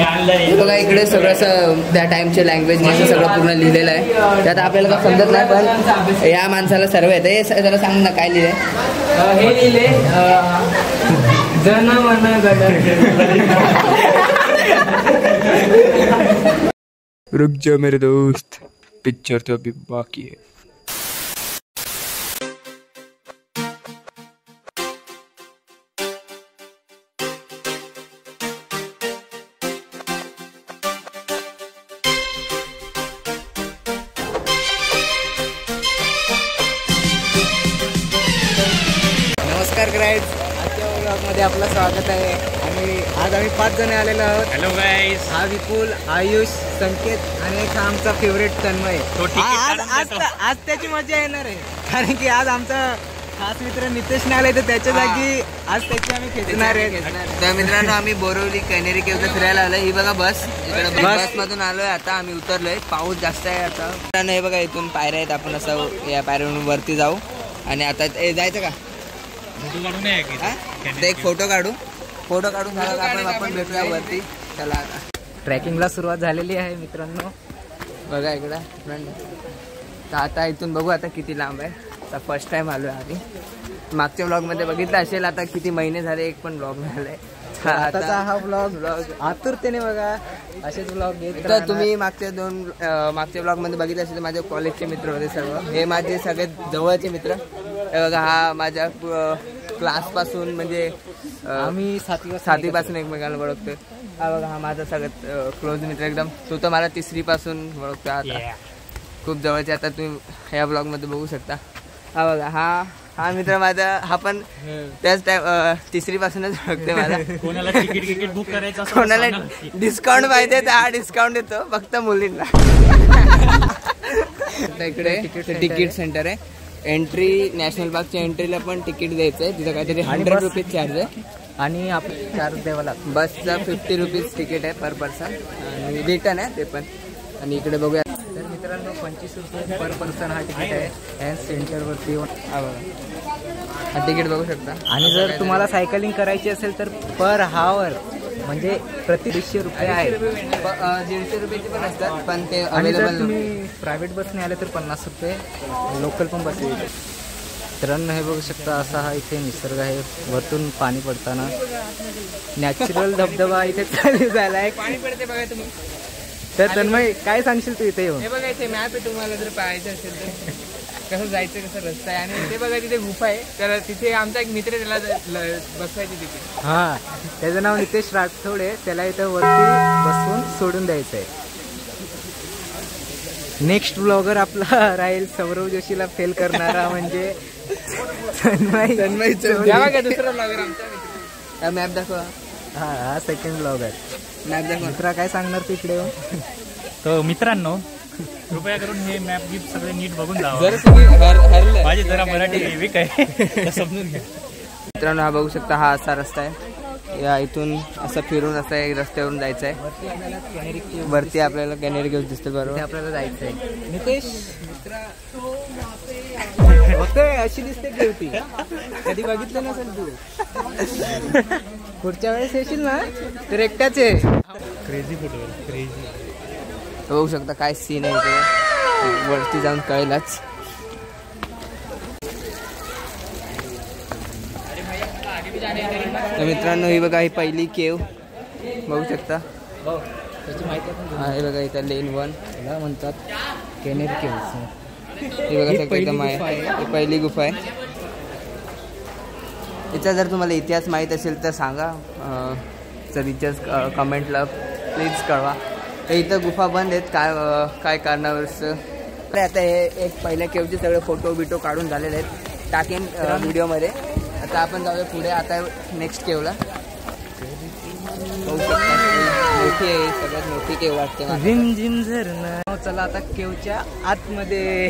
बघा इकडे सगळं असं त्या टाइमचे लँग्वेज असं सगळं पूर्ण लिहिलेलं आहे. त्यात आपल्याला काय समजत नाही, पण या माणसाला सर्व येतं. हे जरा सांग ना काय लिहिलंय. हे लिहिले जन मन गण. रुक जा मेरे दोस्त, पिक्चर तो अभी बाकी है. नमस्कार गाईज, आजच्या व्लॉगमध्ये आपलं स्वागत आहे. आणि आज आम्ही 5 जण आलेलो आहोत. हॅलो गाईस. हा विपुल, आयुष, संकेत आणि एक हा आमचा फेवरेट तन्मय. आज त्याची मजा येणार आहे, कारण की आज आमचा खास मित्र नितेश नाही आले, तर त्याच्या जागी आज त्याची आम्ही खेचणार आहे. तर मित्रांनो, आम्ही बोरवली कॅनेरी केव्हला फिरायला आलोय. ही बघा बस, बस मधून आलोय. आता आम्ही उतरलोय. पाऊस जास्त आहे आता. मित्रांनो हे बघा, इथून पायऱ्या आहेत. आपण असं या पायऱ्यावरून वरती जाऊ. आणि आता जायचं का एक फोटो काढून आपण भेटूया वरती. चला ट्रॅकिंगला सुरुवात झालेली आहे मित्रांनो. बघा इकडं फ्रेंड. तर आता इथून बघू आता किती लांब आहे. आता फर्स्ट टाइम आलोय आम्ही. मागच्या ब्लॉगमध्ये बघितलं असेल आता किती महिने झाले, एक पण ब्लॉग झालाय. आताचा हा ब्लॉग आतुरतेने बघा असेच ब्लॉग घेत. तर तुम्ही मागच्या ब्लॉगमध्ये बघितलं असेल, माझे कॉलेजचे मित्र होते सर्व. हे माझे सगळ्यात जवळचे मित्र. बघा हा माझ्या क्लासपासून, म्हणजे आम्ही 7वी पासून एकमेकांना ओळखतोय. हा बघा हा माझा सगळ्यात क्लोज मित्र एकदम. तो तर मला 3री पासून ओळखतो. आता खूप जवळचे. आता तुम्ही ह्या ब्लॉगमध्ये बघू शकता. हा बघा हा मित्र माझा. हा पण त्याच टाइम 3री पासूनच ओळखते मला. कोणाला तिकीट बुक करायचं, कोणाला डिस्काउंट पाहिजे तर हा डिस्काउंट देतो, फक्त मुलींना. इकडे तिकीट सेंटर आहे. एंट्री नॅशनल पार्कच्या एंट्रीला पण तिकीट द्यायचं आहे. तिथं काहीतरी 100 रुपीज चार्ज आहे. आणि आपण चार्ज द्यावा लागतो. बसचा 50 रुपीज तिकीट आहे पर पर्सन. आणि रिटर्न आहे ते पण. आणि इकडे बघूया. तर मित्रांनो 25 रुपये पर पर्सन हा तिकीट आहे. ह्या सेंटरवरती हा तिकीट बघू शकता. आणि जर तुम्हाला सायकलिंग करायची असेल तर पर हावर म्हणजे प्रति 200 रुपये आहे. 150 रुपयाचे पण असतात, पण ते अवेलेबल. तुम्ही प्रायव्हेट बसने आले तर 50 रुपये. लोकल पण बस येते. मित्रांनो हे बघू शकता, असा हा इथे निसर्ग आहे. वरतून पाणी पडताना नॅचरल धबधबा इथे चालू झाला आहे. पाणी पडते बघा तुम्ही. तर तन्मय काय सांगशील तू इथे येऊन? हे बघा इथे मॅप आहे. तुम्हाला जर पाहायचं असेल तर कसं जायचं, कसं रस्ता आहे. आणि ते बघा तिथे गुफा आहे. तर तिथे आमचा एक मित्र त्याला बसवायची तिथे. हा, त्याचं नाव नितेश राठोड आहे. त्याला इथं वरती बसवून सोडून द्यायचं आहे. नेक्स्ट ब्लॉगर आपला राहील सौरव जोशीला फेल करणारा, म्हणजे तन्मय दुसरा ब्लॉगर आमचा. मॅप दाखवा. हा सेकंड ब्लॉगर. मॅप दाखवा. मित्रा काय सांगणार तू इकडे? तो मित्रांनो कृपया करून हे मॅप गिफ्ट सगळे नीट बघून जावं. जर तुम्ही माझी जरा मराठी वीक आहे, समजून घ्या. मित्रांनो हा बघू शकता, हा असा रस्ता आहे. या इथून असं फिरून असं एक रस्त्यावरून जायचं आहे. वरती आपल्याला कॅनेरी केव्ह दिसते. बरोबर आपल्याला जायचं आहे. नितेश होते अशी दिसते केव्हती. कधी बघितलं नसेल तू. पुढच्या वेळेस येशील ना तर एकट्याच आहे. Crazy photo, crazy. बघू शकता काय सीन आहे इथे. वरती जाऊन कळेलच. तर मित्रांनो ही बघा, ही पहिली केव बघू शकता. हा हे बघा इथं लेन 1 म्हणतात कॅनेरी केव्ह. हे बघा शकता एकदम आहे. ही पहिली गुफा आहे. याचा जर तुम्हाला इतिहास माहीत असेल तर सांगा. जर इतिहास कमेंटला प्लीज कळवा. तर इथं गुफा बंद आहेत काय कारणावरच. आता हे एक पहिल्या केवचे सगळे फोटो बिटो काढून झालेले आहेत. टाकेन व्हिडिओमध्ये. आता आपण जाऊया पुढे. आता नेक्स्ट केवला मोठी आहे, सगळ्यात मोठी केव वाटते. जिम जिम झरणा. चला आता केवच्या आतमध्ये.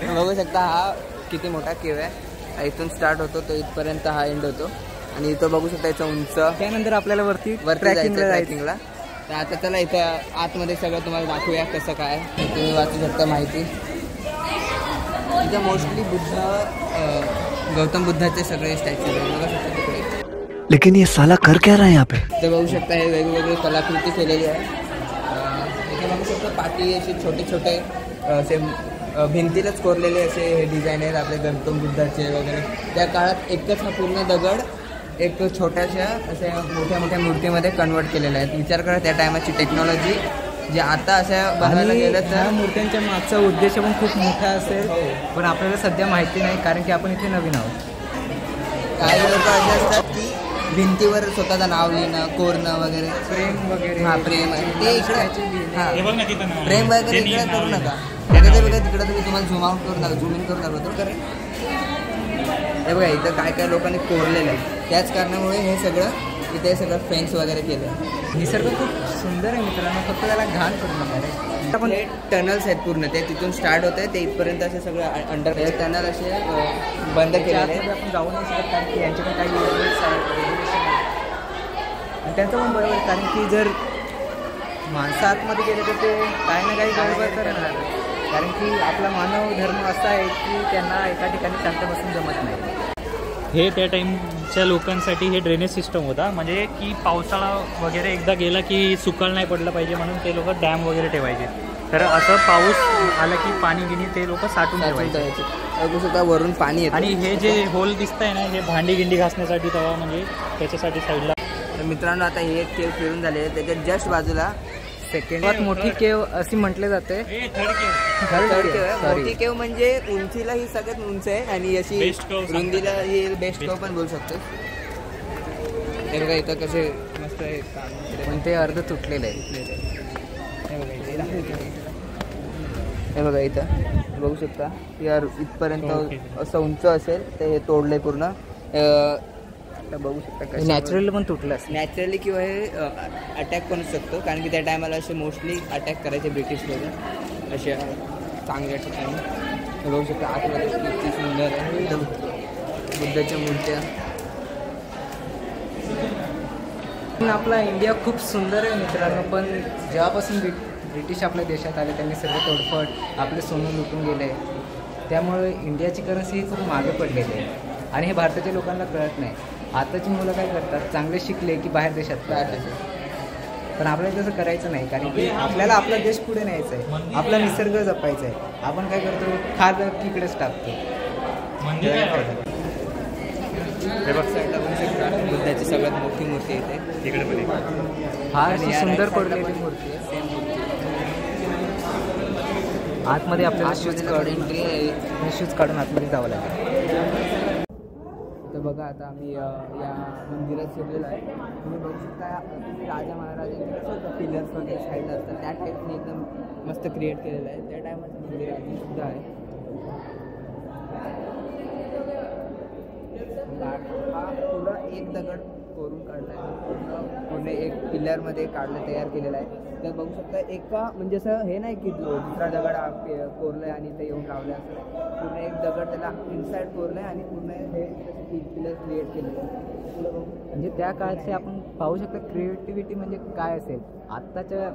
बघू शकता हा किती मोठा केव आहे. इथून स्टार्ट होतो तो इथपर्यंत हा एंड होतो. आणि इथं बघू शकता याचं उंच. त्यानंतर आपल्याला वरती ट्रॅकिंगला. तर आता चला इथं आतमध्ये सगळं तुम्हाला दाखवूया कसं काय. तुम्ही वाचू शकता माहिती. इथं मोस्टली गौतम बुद्धाचे सगळे स्टॅच्यू बघू शकता तिकडे. लेकिन ये साला कर क्या रहा है यहाँ पे? ते बघू शकता हे वेगवेगळे कलाकृती केलेली आहे. इथे बघू शकता पाठी असे छोटे छोटे असे भिंतीलाच कोरलेले असे हे डिझाईन आहेत आपले गौतम बुद्धाचे वगैरे. त्या काळात एकच हा पूर्ण दगड एक छोट्याशा अशा मोठ्या मोठ्या मूर्तीमध्ये कन्वर्ट केलेल्या आहेत. विचार करा त्या टायमाची टेक्नॉलॉजी जे आता अशा बनवायला गेलं तर मूर्त्यांच्या मागचा उद्देश पण खूप मोठा असेल, पण आपल्याला सध्या माहिती नाही कारण की आपण इथे नवीन आहोत. काही लोक असे असतात की भिंतीवर स्वतःचं नाव लिहिणं, कोरणं वगैरे, प्रेम वगैरे. हा प्रेम ते इकडे हे बघ ना तिथं नाव. प्रेम वगैरे इकडे करू नका. तिकडे बघा तिकडे तुम्ही तुम्हाला झूम आउट करून दाखवा, झूम इन करून दाखवा तर करेल. हे बघा इथं काय काय लोकांनी कोरलेलं आहे. त्याच कारणामुळे हे सगळं इथे सगळं फेन्स वगैरे केलं आहे. निसर्ग खूप सुंदर आहे मित्रांनो, फक्त त्याला घाण करू नका रे. पण हे टनल्स आहेत पूर्ण, ते तिथून स्टार्ट होते ते इथपर्यंत असे सगळं अंडर हे टनल असे बंद केलेले आहेत. आपण जाऊ नाही शकत कारण की यांचे पण काही रेग्युलेशन आहे आणि त्यांचं पण बरोबर आहे, कारण की जर माणसं आतमध्ये गेले तर ते काही ना काही गडबड करणार. कारण की आपला मानव धर्म असा आहे की त्यांना एका ठिकाणी शांत बसून जमत नाही. हे त्या टाईमच्या लोकांसाठी हे ड्रेनेज सिस्टम होता, म्हणजे की पावसाळा वगैरे एकदा गेला की सुकाळ नाही पडलं पाहिजे म्हणून ते लोक डॅम वगैरे ठेवायचे. तर असं पाऊस आला की पाणी गिनी ते लोक साठून ठेवायचे. बघू शकता वरून पाणी येतं. आणि हे जे होल दिसतंय ना, हे भांडी गिंडी घासण्यासाठी तवा, म्हणजे त्याच्यासाठी साईडला. तर मित्रांनो आता हे एक केव फिरून झाले, त्याच्या जस्ट बाजूला सर्वात मोठी केव अशी म्हटले जाते. मोठी केव म्हणजे उंचीला ही सगळ्यात उंच आहे आणि अशी रुंदीला ही बेस्ट केव पण बोलू शकतो. हे बघा इथं कसे मस्त आहे, पण ते अर्ध तुटलेलं आहे. हे बघा इथं बघू शकता यार इथपर्यंत असं उंच असेल ते हे तोडलंय पूर्ण. बघू शकता नॅचरली पण तुटलं असं. नॅचरली किंवा हे अटॅक पण शकतो, कारण की त्या टायमाला असे मोस्टली अटॅक करायचे ब्रिटिश लोक अशा चांगल्या ठिकाणी. बघू शकता आतमध्ये किती सुंदर आहे बुद्धाच्या मूर्त्या. आपला इंडिया खूप सुंदर आहे मित्रांनो, पण जेव्हापासून ब्रिटिश आपल्या देशात आले त्यांनी सगळे तोडफोड आपले सोनं लुटून गेले. त्यामुळे इंडियाची करन्सी ही खूप मागे पडलेली आहे आणि हे भारताच्या लोकांना कळत नाही. आताची मुलं काय करतात, चांगले शिकले की बाहेर देशात, पण आपल्याला तसं करायचं नाही, कारण की आपल्याला आपला देश पुढे न्यायचा आहे, आपला निसर्ग जपायचा आहे. आपण काय करतो, खाद तिकडेच टाकतो. बुद्धाची सगळ्यात मोठी मूर्ती येते तिकडे. फार सुंदर कोरलेली मूर्ती आहे. आतमध्ये आपल्याला शूज काढून आतमध्ये जावं लागेल. तर बघा आता आम्ही या मंदिरात शिरलेलो आहे. तुम्ही बघू शकता तुम्ही राजा महाराजांचे कसं होतं पिलर्स वगैरे साईडला असतात त्या टाईपने एकदम मस्त क्रिएट केलेलं आहे. त्या टायमाचं मंदिर अजून सुद्धा आहे. हा पुरा एक दगड कोरून काढला आहे, पूर्ण एक पिलरमध्ये काढलं तयार केलेलं आहे. तर बघू शकता एका म्हणजे असं हे नाही की दुसरा दगड कोरलं आहे आणि ते येऊन लावलं असं, पूर्ण एक दगड त्याला इनसाईड कोरलं आहे आणि पूर्ण हे पिलर क्रिएट केलेलं आहे. म्हणजे त्या काळाचे आपण पाहू शकता क्रिएटिव्हिटी म्हणजे काय असेल. आत्ताच्या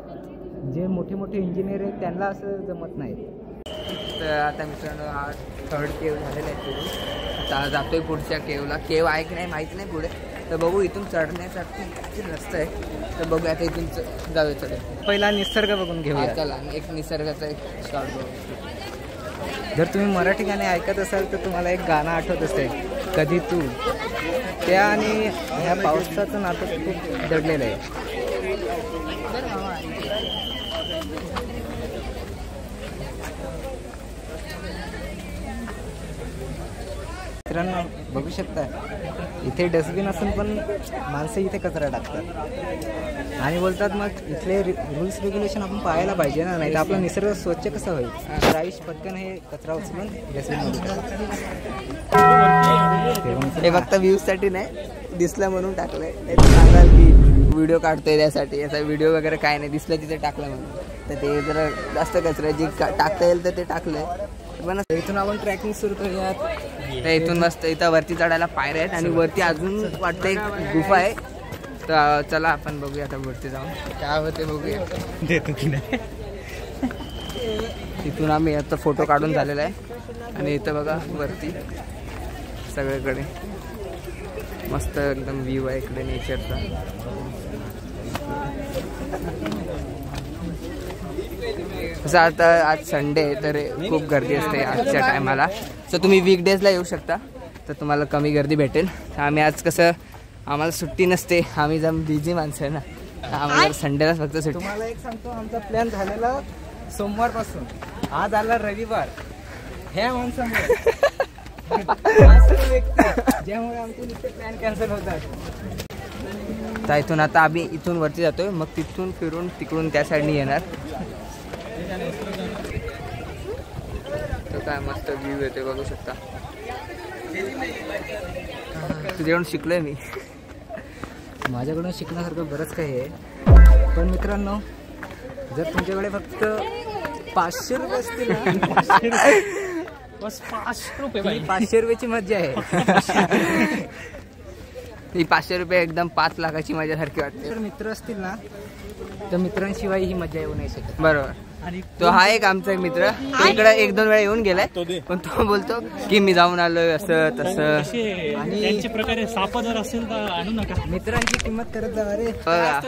जे मोठे मोठे इंजिनियर आहेत त्यांना असं जमत नाही. तर आता मित्रांनो हा थर्ड केव झालेला आहे पूर्ण. आता जातोय पुढच्या केवला. केव आहे की नाही माहीत नाही पुढे, तर बघू. इथून चढण्यासाठी रस्ता आहे, तर बघू आता इथून जाऊया चढेल. पहिला निसर्ग बघून घेऊया. चला एक निसर्गाचा एक स्टार्ट करू. जर तुम्ही मराठी गाणे ऐकत असाल तर तुम्हाला एक गाणं आठवत असेल, कधी तू. त्या आणि ह्या पावसाचं नातं खूप दडलेलं आहे. मित्रांनो बघू शकता इथे डस्टबिन असून पण माणसं इथे कचरा टाकतात आणि बोलतात मग इथले रूल्स रेग्युलेशन आपण पाहायला पाहिजे ना, नाही तर आपला निसर्ग स्वच्छ कसं होईल. तर आयुष पटकन हे कचरा उचलून डस्टबिन. हे फक्त व्ह्यूजसाठी नाही, दिसलं म्हणून टाकलंय. नाही तर सांगाल की व्हिडिओ काढतोय त्यासाठी, याचा व्हिडिओ वगैरे काय नाही, दिसलं तिथे टाकलं म्हणून. तर ते जरा जास्त कचरा जी टाकता येईल तर ते टाकलंय. पण इथून आपण ट्रॅकिंग सुरू करूयात. तर इथून मस्त इथं वरती चढायला पायऱ्या आहेत आणि वरती अजून वाटतं एक गुफा आहे. तर चला आपण बघूया आता वरती जाऊन काय होते बघूया. इथून आम्ही आता फोटो काढून झालेला आहे आणि इथं बघा वरती सगळीकडे मस्त एकदम व्ह्यू आहे इकडे नेचरचा. तसं आता आज संडे आहे तर खूप गर्दी असते आजच्या टायमाला. सो तुम्ही वीकडेजला येऊ शकता तर तुम्हाला कमी गर्दी भेटेल. आम्ही आज कसं आम्हाला सुट्टी नसते, आम्ही जम बिझी माणसं आहे ना, आम्हाला संडेलाच फक्त सुट्टी. तुम्हाला एक सांगतो, आमचा प्लॅन झालेला सोमवारपासून, आज आला रविवार. ह्या माणसामुळे ज्यामुळे आमचे नुसते प्लॅन कॅन्सल होतात. तर इथून आता आम्ही इथून वरती जातोय, मग तिथून फिरून तिकडून त्या साईडने येणार. तर काय मस्त व्ह्यू येतोय बघू शकता. तुझ्याकडून शिकलोय मी. माझ्याकडून शिकण्यासारखं बरंच काही आहे. पण मित्रांनो, जर तुमच्याकडे फक्त 500 रुपये असतील ना, बस 5 रुपये, 500 रुपयाची मज्जा आहे. ही 500 रुपये एकदम 5 लाखाची माझ्यासारखी वाटते. तर मित्र असतील ना, तर मित्रांशिवाय ही मज्जा येऊ नाही शकत. बरोबर. आणि तो हा एक आमचा एक मित्र, तो इकडे 1-2 वेळा येऊन गेलाय, पण तो बोलतो की मी जाऊन आलोय असं तसं. आणि त्यांच्या प्रकारे साप जर असेल तर आणू नका. मित्रांची किंमत करत जा. अरे बघा.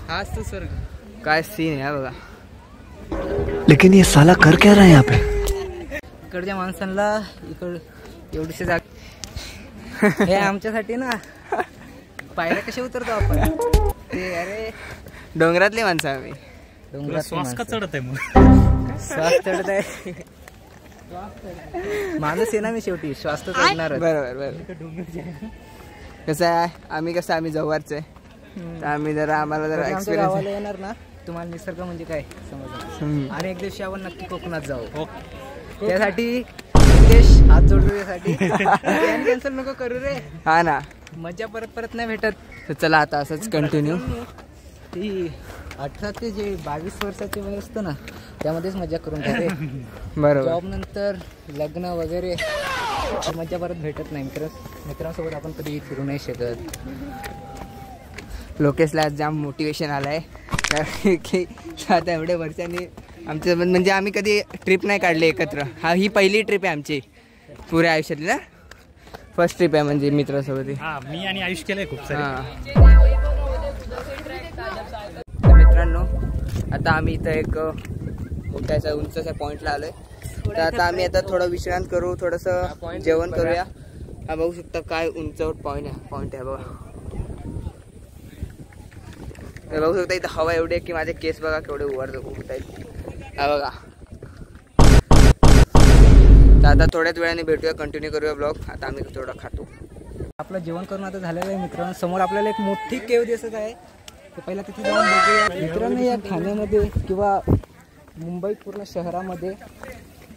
हाच तो स्वर्ग. काय सीन आहे बघा. लेकिन ये साला कर क्या रहा है यहाँ पे? इकडच्या माणसांना एवढीशी जाग. हे आमच्यासाठी ना पायऱ्या कशा उतरतो आपण. ते अरे डोंगरातली माणसं आम्ही. डोंगरात श्वास का चढत आहे मग? श्वास चढत आहे. माणूस आहे ना मी, शेवटी श्वास तर चढणार. बरोबर बरोबर. कसं आहे, आम्ही जव्हारचे, तर आम्ही जरा आम्हाला जरा एक्सपिरियन्स गावाला येणार ना, तुम्हाला निसर्ग म्हणजे काय समजणार. आणि एक दिवशी आपण नक्की कोकणात जाऊ. त्यासाठी हात जोडतो. त्यासाठी कॅन्सल नको करू रे. हा ना, मजा परत नाही भेटत. तर चला आता असंच कंटिन्यू. ती 18 ते 22 वर्षाची वय असतं ना, त्यामध्येच मजा करून टाकते. बरोबर. जॉब नंतर लग्न वगैरे मजा परत भेटत नाही. मित्रांसोबत आपण कधी फिरू नाही शकत. लोकेशला आज जाम मोटिवेशन आलाय की आता एवढ्या वर्षांनी आमच्या म्हणजे आम्ही कधी ट्रिप नाही काढली एकत्र. ही पहिली ट्रिप आहे आमची पुऱ्या आयुष्यातली ना. फर्स्ट ट्रिप आहे म्हणजे मित्रासोबत. हा, मी आणि आयुष केलंय खूप सारे. तर मित्रांनो, आता आम्ही इथं एक मोठ्याचा उंचच्या पॉईंटला आलोय. तर आता आम्ही आता थोडं विश्रांत करू, थोडंसं जेवण करूया. हा बघू शकता काय उंचावर पॉईंट आहे बघा. बघू शकता इथं हवा एवढी आहे की माझे केस बघा केवढे उठत आहेत. हा बघा. तर आता थोड्याच वेळाने भेटूया, कंटिन्यू करूया ब्लॉग. आता आम्ही थोडं खातो. आपलं जेवण करून आता झालेलं आहे मित्रांनो. समोर आपल्याला एक मोठी केव दिसत आहे. तर पहिला तिथे जाऊन बघूया. मित्रांनो, या ठाण्यामध्ये किंवा मुंबई पूर्ण शहरामध्ये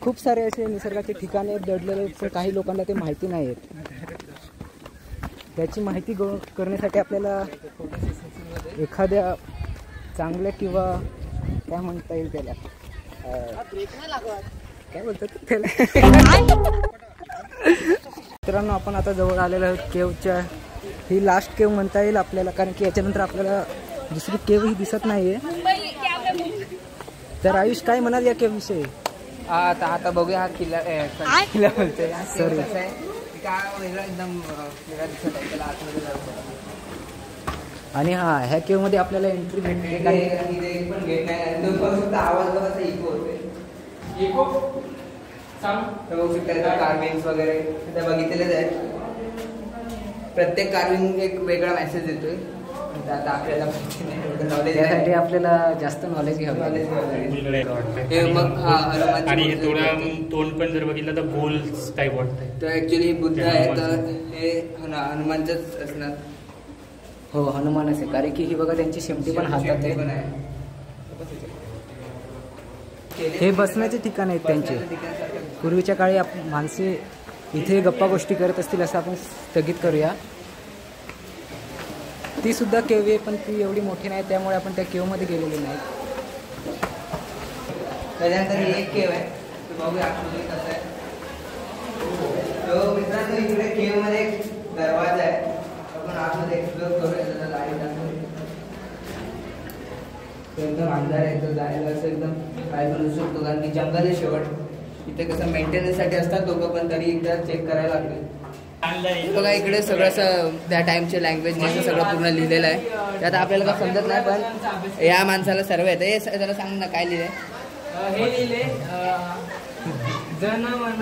खूप सारे असे निसर्गाचे ठिकाणे दडलेले आहेत, पण काही लोकांना ते माहिती नाही आहेत. त्याची माहिती करण्यासाठी आपल्याला एखाद्या चांगल्या किंवा काय म्हणता येईल त्याला, काय बोलतात त्याला. मित्रांनो, आपण आता जवळ आलेलो आहोत केवच्या. ही लास्ट केव म्हणता येईल आपल्याला, कारण की याच्यानंतर आपल्याला दुसरी केव ही दिसत नाहीये. तर आयुष काय म्हणाल या केव विषयी? आता बघूया. हा किल्ला बोलतोय सर, एकदम आणि ह्या केव मध्ये आपल्याला एंट्री भेटते. आवाज बघा इको होतोय. इको बघू शकता कार्विंग वगैरे बघितलेलेच आहे. प्रत्येक कार्विंग एक वेगळा मेसेज देतोय. आता आपल्याला त्यासाठी आपल्याला जास्त नॉलेज घ्यावं लागेल. आणि तोंड पण जर बघितलं तर गोल टाईप वाटतंय. तर ऍक्च्युली बुद्ध आहे, तर हे हनुमानचंच असणार. हो, हनुमानच आहे, कारण की ही बघा त्यांची शेमटी पण हातात आहे. हे बसण्याचे ठिकाण आहेत त्यांचे. पूर्वीच्या काळी माणसे इथे गप्पा गोष्टी करत असतील असं आपण स्थगित करूया. ती सुद्धा केव आहे, पण ती एवढी मोठी नाही, त्यामुळे आपण त्या केवमध्ये गेलेली नाही. त्याच्यानंतर एक केव आहे, बघूया कसं आहे. मित्रांनो, इकडे केव मध्ये एक दरवाजा आहे, आपण आतमध्ये एक्सप्लोर करूया. एकदम अंधार आहे, तो जायला असं एकदम काय करू शकतो, कारण की जंगल आहे शेवट. इथे कसं मेंटेनन्ससाठी असतात लोक, पण तरी एकदा चेक करायला लागले. बघा इकडे सगळं असं त्या टाइमचे लँग्वेज सगळं पूर्ण लिहिलेलं आहे. त्यात आपल्याला काय समजत नाही, पण या माणसाला सर्व येतं. हे जरा सांग ना काय लिहिलंय. हे लिहिले जन मन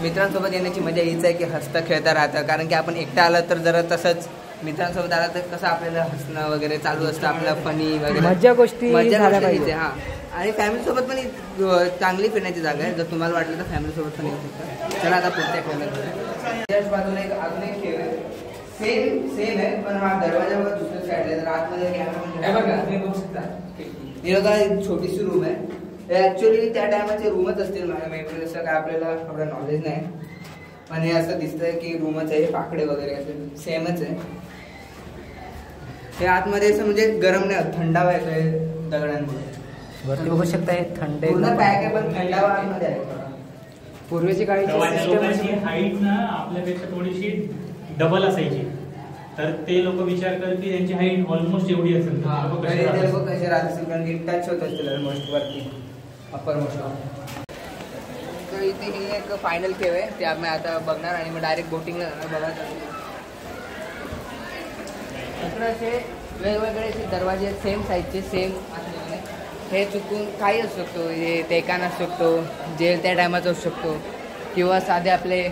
मित्रांसोबत येण्याची मजा हीच आहे की हसता खेळता राहतं. कारण की आपण एकटा आलं तर जरा तसंच, मित्रांसोबत आला तर कसं आपल्याला हसणं वगैरे चालू असतं, आपलं फनी वगैरे मज्जा गोष्टी झाल्या पाहिजे. हां, आणि फॅमिलीसोबत पण चांगली फिरण्याची जागा आहे. जर तुम्हाला वाटलं तर फॅमिलीसोबत पण येऊ शकता. चला आता पुढच्या खेळायला. त्याच बाजूला एक अजून एक खेळ आहे, सेम आहे, पण हा दरवाजा बघा दुसऱ्या साईडला. तर आतमध्ये कॅमेरा तुम्ही बघू शकता. हे बघा एक छोटीशी रूम आहे. ऍक्च्युअली त्या टायमाचे रूमच असतील मला माहिती, असं काय आपल्याला एवढं नॉलेज नाही. पण हे असं दिसतंय की रूमच आहे. पाकडे वगैरे असे सेमच आहे. हे आतमध्ये असं म्हणजे गरम नाही, थंडावा येतोय दगडांमुळे. वरती बघू शकता हे थंड पूर्ण पॅक आहे, पण थंडावा आतमध्ये आहे. पूर्वीची काळीची सिस्टम हाईट ना आपल्यापेक्षा थोडीशी डबल असायची, तर ते लोक विचार करत की त्यांची हाईट ऑलमोस्ट एवढी असेल. कसे राहत असतील, कारण की टच होत असतील ऑलमोस्ट वरती अप्पर मोस्ट. तर इथे ही एक फायनल केव आहे, ते आम्ही आता बघणार आणि मग डायरेक्ट बोटिंगला जाणार. बघा तर असे वेगवेगळे असे दरवाजे आहेत, सेम साईजचे, सेम असलेले. हे चुकून काही असू शकतो, हे टेकान असू शकतो, जेल त्या टायमाचा असू शकतो, किंवा साधे आपले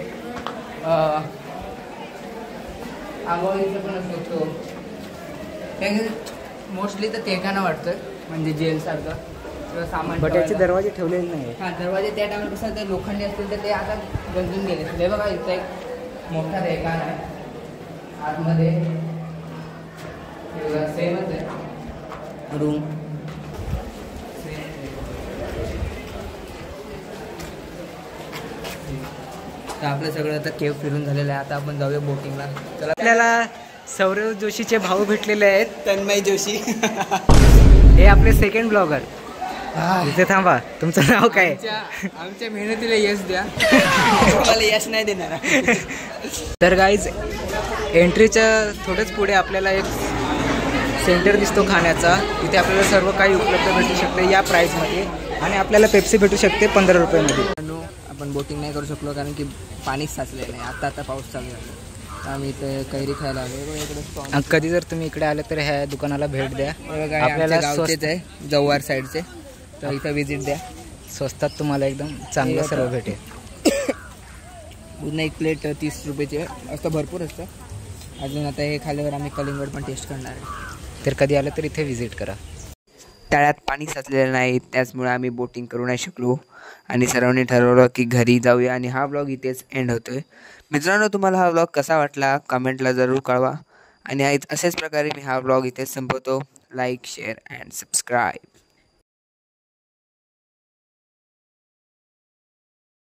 आंघोळीचं पण असू शकतो. हे मोस्टली तर टेकाना वाटतं, म्हणजे जेलसारखं किंवा सामान. बट याचे दरवाजे ठेवलेले नाही. हां, दरवाजे त्या टायमाला कसं ते लोखंडी असतील तर ते आता गंजून गेले. हे बघा इथं एक मोठा टेकान आहे आतमध्ये. सेमच आहे रूम. तर आपलं सगळं आता केव फिरून झालेलं आहे. आता आपण जाऊया बोटिंगला. चला. आपल्याला सौरव जोशीचे भाऊ भेटलेले आहेत, तन्मय जोशी. हे आपले सेकंड ब्लॉगर. इथे थांबा, तुमचं नाव काय? आमच्या मेहनतीला यश द्या. तुम्हाला यश नाही देणार. तर गाईज एंट्रीच्या थोडंच पुढे आपल्याला एक सेंटर दिसतो खाण्याचा. तिथे आपल्याला सर्व काही उपलब्ध भेटू शकते या प्राईसमध्ये, आणि आपल्याला पेप्सी भेटू शकते 15 रुपयामध्ये. आपण बोटिंग नाही करू शकलो कारण की पाणीच साचलेलं नाही. आता पाऊस चालू आहे. आम्ही इथे कैरी खायला आलो. कधी जर तुम्ही इकडे आले तर ह्या दुकानाला भेट द्या. आपल्याला गावचेच आहे, जव्हार साईडचे, तर इथं विजिट द्या. स्वस्तात तुम्हाला एकदम चांगलं सर्व भेटेल. पूर्ण एक प्लेट 30 रुपयाची असतं, भरपूर असतं. अजून आता हे खाल्यावर आम्ही कलिंगड पण टेस्ट करणार आहे. तर कधी आलं तर इथे व्हिजिट करा. तळ्यात पाणी साचलेलं नाही, त्याचमुळे आम्ही बोटिंग करू नाही शकलो आणि सर्वांनी ठरवलं की घरी जाऊया. आणि हा व्लॉग इथेच एंड होतोय. मित्रांनो, तुम्हाला हा व्लॉग कसा वाटला कमेंटला जरूर कळवा. आणि असेच प्रकारे मी हा व्लॉग इथेच संपवतो. Like, share and subscribe.